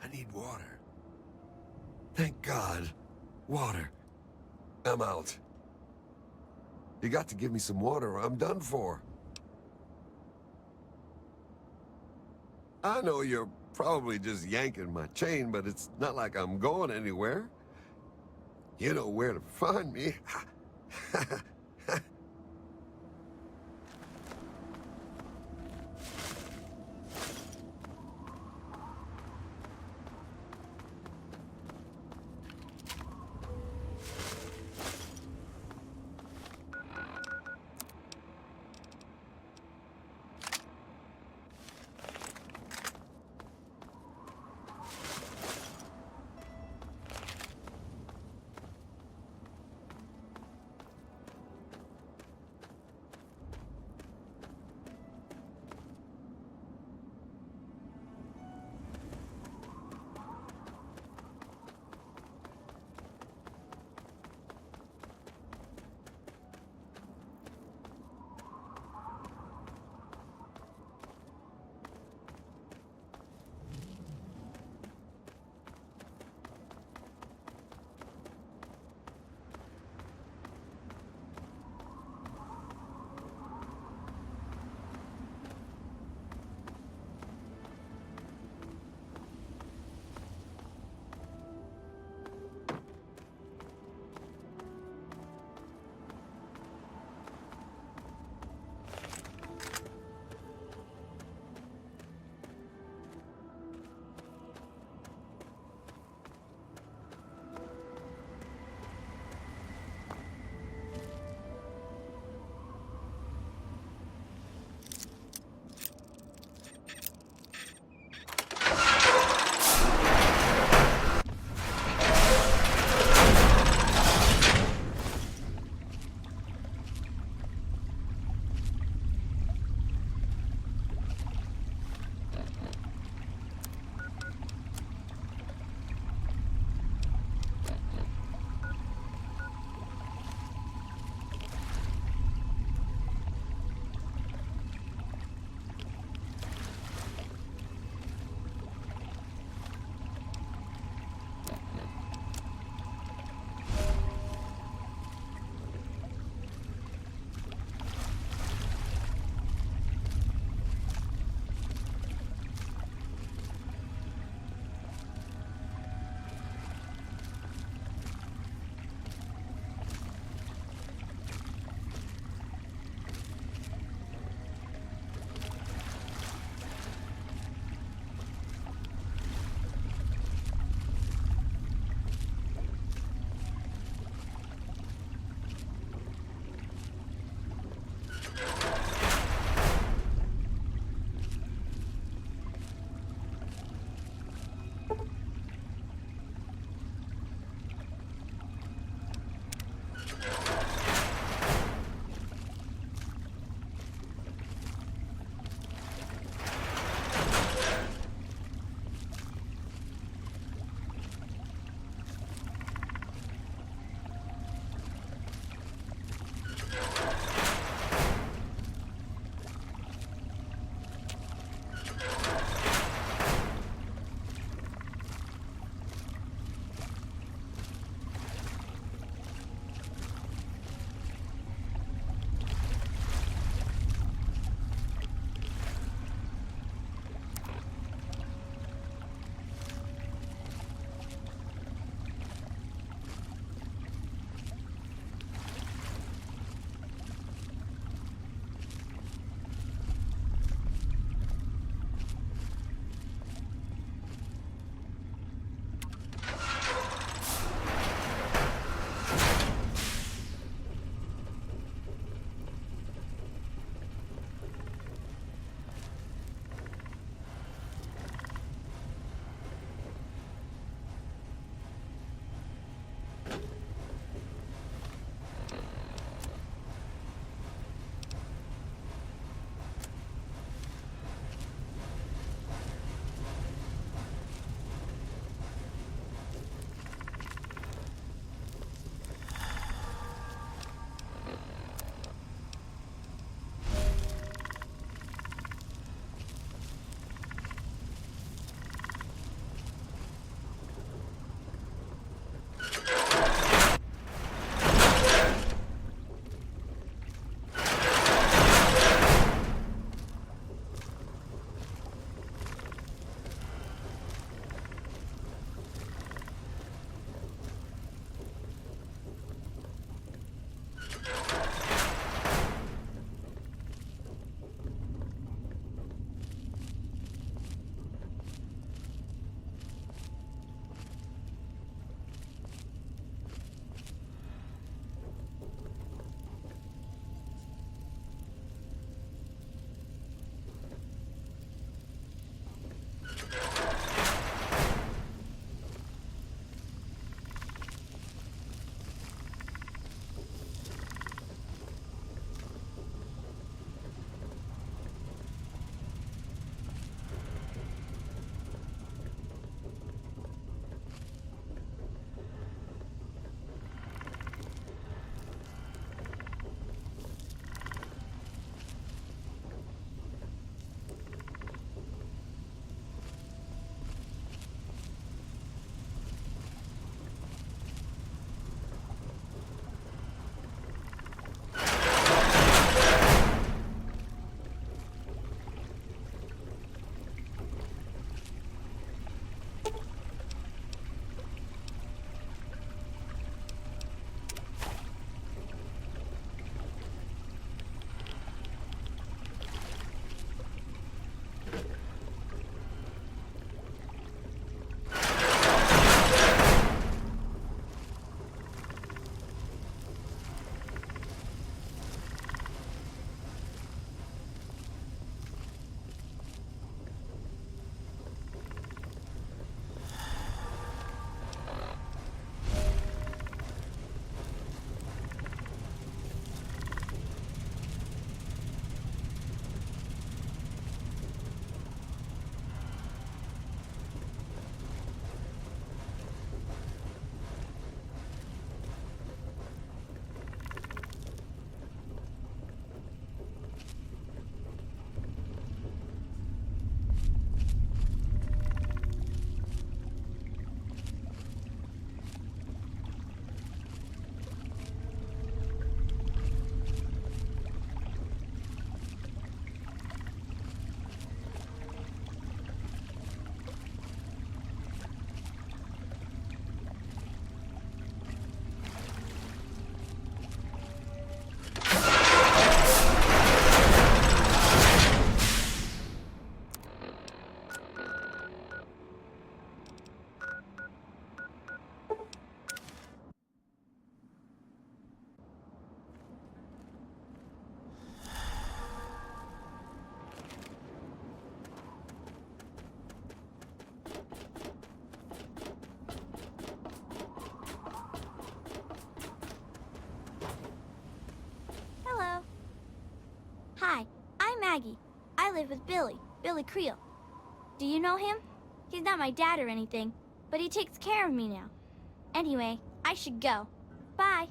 I need water. Thank God. Water. I'm out. You got to give me some water or I'm done for. I know you're probably just yanking my chain, but it's not like I'm going anywhere. You know where to find me. Maggie. I live with Billy Creel. Do you know him? He's not my dad or anything, but he takes care of me now. Anyway, I should go. Bye.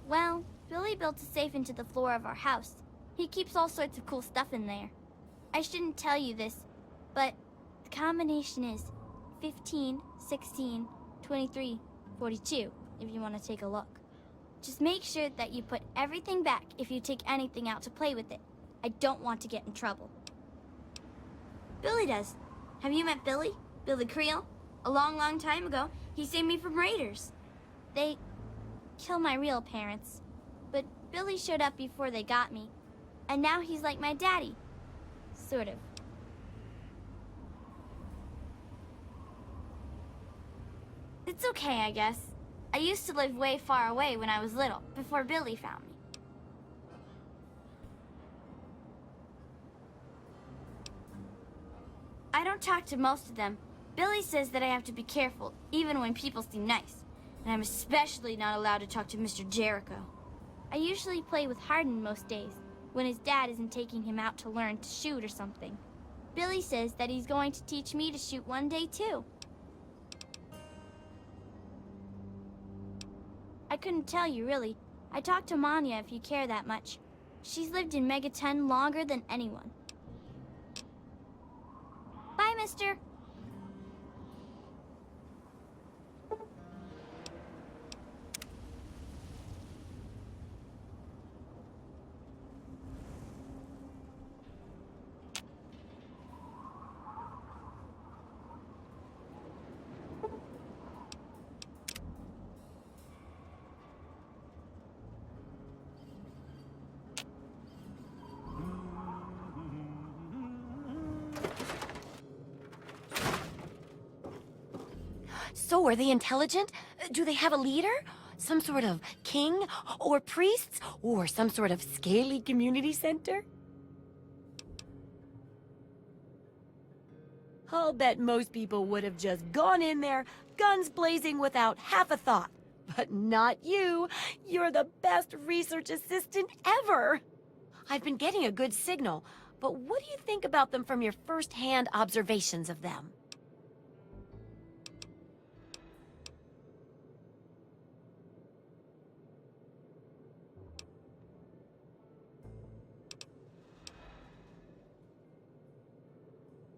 Well, Billy built a safe into the floor of our house. He keeps all sorts of cool stuff in there. I shouldn't tell you this, but the combination is 15, 16, 23, 42, if you want to take a look. Just make sure that you put everything back if you take anything out to play with it. I don't want to get in trouble. Billy does. Have you met Billy? Billy Creel? A long, long time ago, he saved me from raiders. They killed my real parents, but Billy showed up before they got me, and now he's like my daddy. Sort of. It's okay, I guess. I used to live way far away when I was little, before Billy found me. I don't talk to most of them. Billy says that I have to be careful, even when people seem nice. And I'm especially not allowed to talk to Mr. Jericho. I usually play with Hardin most days, when his dad isn't taking him out to learn to shoot or something. Billy says that he's going to teach me to shoot one day, too. I couldn't tell you, really. I talked to Manya if you care that much. She's lived in Megaton longer than anyone. Bye, mister. So, are they intelligent? Do they have a leader? Some sort of king? Or priests? Or some sort of scaly community center? I'll bet most people would have just gone in there, guns blazing without half a thought. But not you. You're the best research assistant ever. I've been getting a good signal, but what do you think about them from your first-hand observations of them?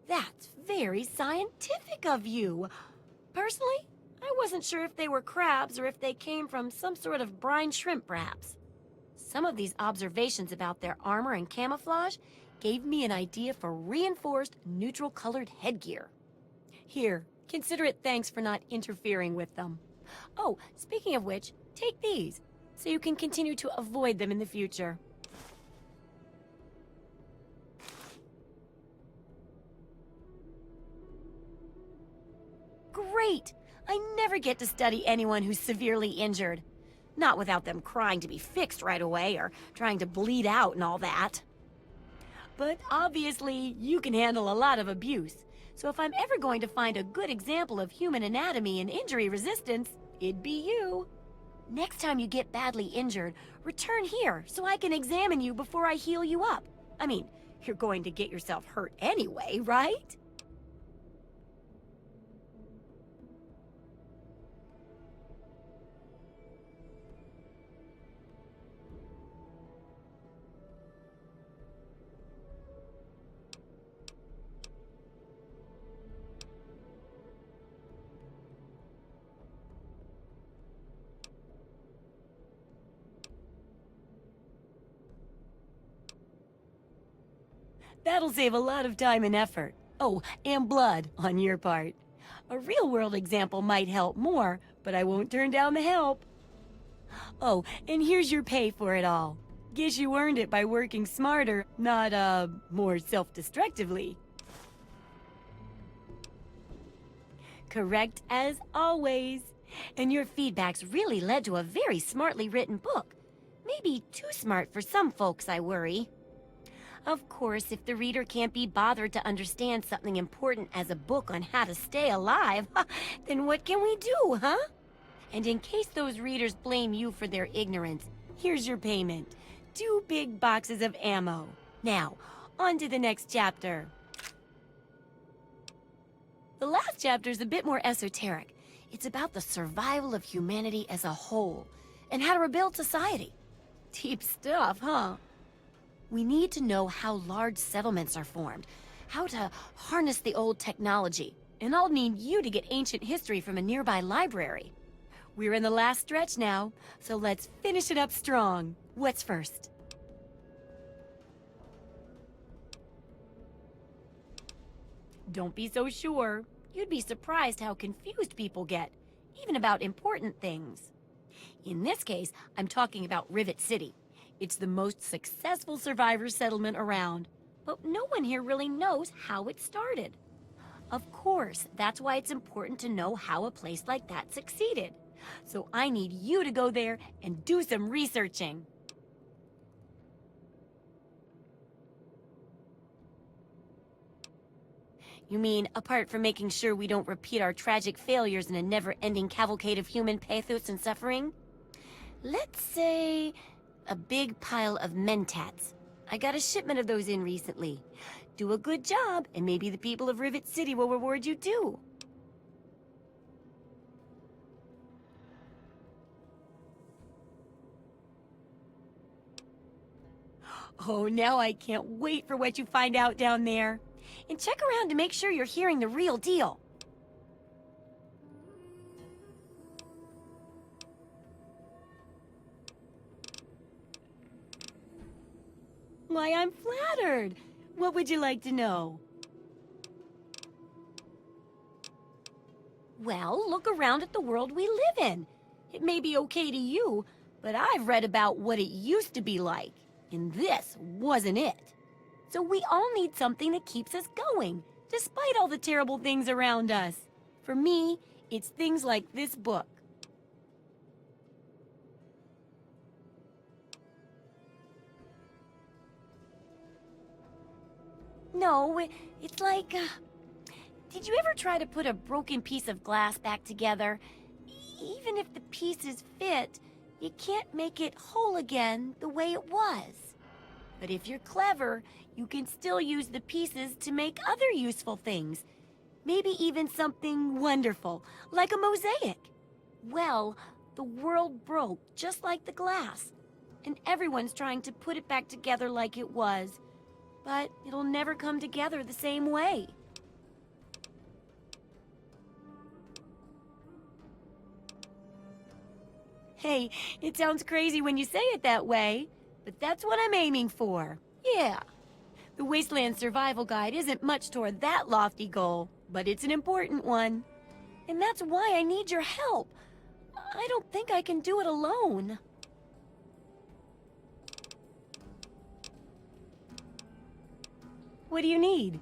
That's very scientific of you. Personally, I wasn't sure if they were crabs or if they came from some sort of brine shrimp, perhaps. Some of these observations about their armor and camouflage gave me an idea for reinforced neutral-colored headgear. Here, consider it thanks for not interfering with them. Oh, speaking of which, take these, so you can continue to avoid them in the future. Great! I never get to study anyone who's severely injured. Not without them crying to be fixed right away or trying to bleed out and all that. But obviously, you can handle a lot of abuse. So if I'm ever going to find a good example of human anatomy and injury resistance, it'd be you. Next time you get badly injured, return here so I can examine you before I heal you up. I mean, you're going to get yourself hurt anyway, right? That'll save a lot of time and effort. Oh, and blood on your part. A real-world example might help more, but I won't turn down the help. Oh, and here's your pay for it all. Guess you earned it by working smarter, not, more self-destructively. Correct as always. And your feedback's really led to a very smartly written book. Maybe too smart for some folks, I worry. Of course, if the reader can't be bothered to understand something important as a book on how to stay alive, then what can we do, huh? And in case those readers blame you for their ignorance, Here's your payment. 2 big boxes of ammo. Now, on to the next chapter. The last chapter is a bit more esoteric. It's about the survival of humanity as a whole, and how to rebuild society. Deep stuff, huh? We need to know how large settlements are formed, how to harness the old technology, and I'll need you to get ancient history from a nearby library. We're in the last stretch now, so let's finish it up strong. What's first? Don't be so sure. You'd be surprised how confused people get, even about important things. In this case, I'm talking about Rivet City. It's the most successful survivor settlement around, but no one here really knows how it started. Of course, that's why it's important to know how a place like that succeeded. So I need you to go there and do some researching. You mean, apart from making sure we don't repeat our tragic failures in a never-ending cavalcade of human pathos and suffering? Let's say a big pile of mentats. I got a shipment of those in recently. Do a good job, and maybe the people of Rivet City will reward you too. Oh, now I can't wait for what you find out down there. And check around to make sure you're hearing the real deal. Why, I'm flattered. What would you like to know? Well, look around at the world we live in. It may be okay to you, but I've read about what it used to be like, and this wasn't it. So we all need something that keeps us going, despite all the terrible things around us. For me, it's things like this book. No, it's like, did you ever try to put a broken piece of glass back together? Even if the pieces fit, you can't make it whole again the way it was. But if you're clever, you can still use the pieces to make other useful things. Maybe even something wonderful, like a mosaic. Well, the world broke just like the glass, and everyone's trying to put it back together like it was. But it'll never come together the same way. Hey, it sounds crazy when you say it that way, but that's what I'm aiming for. Yeah. The Wasteland Survival Guide isn't much toward that lofty goal, but it's an important one. And that's why I need your help. I don't think I can do it alone. What do you need?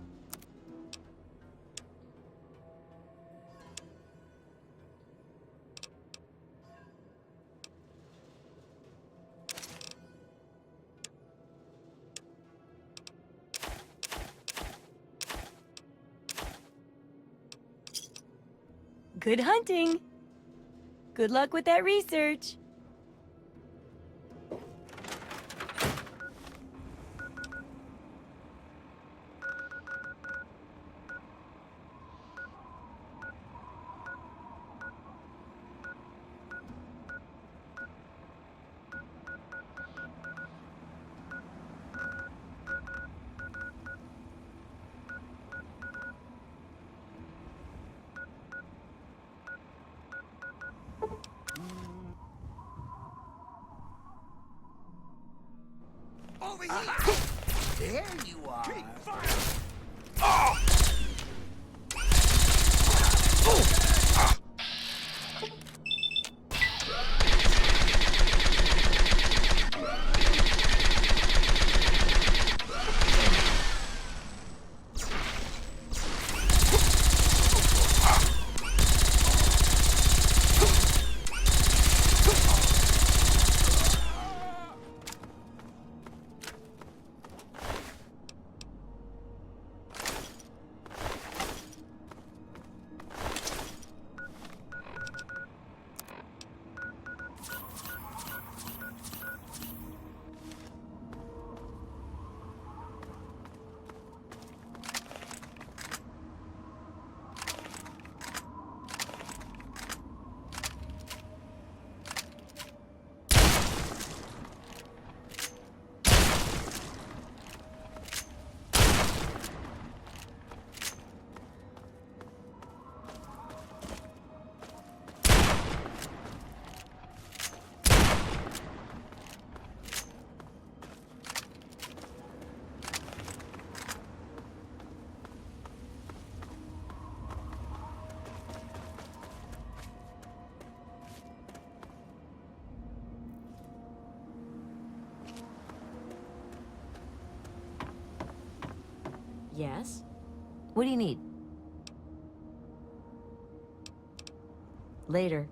Good hunting. Good luck with that research. Over here! There you are. Keep fire! Oh! Yes? What do you need? Later.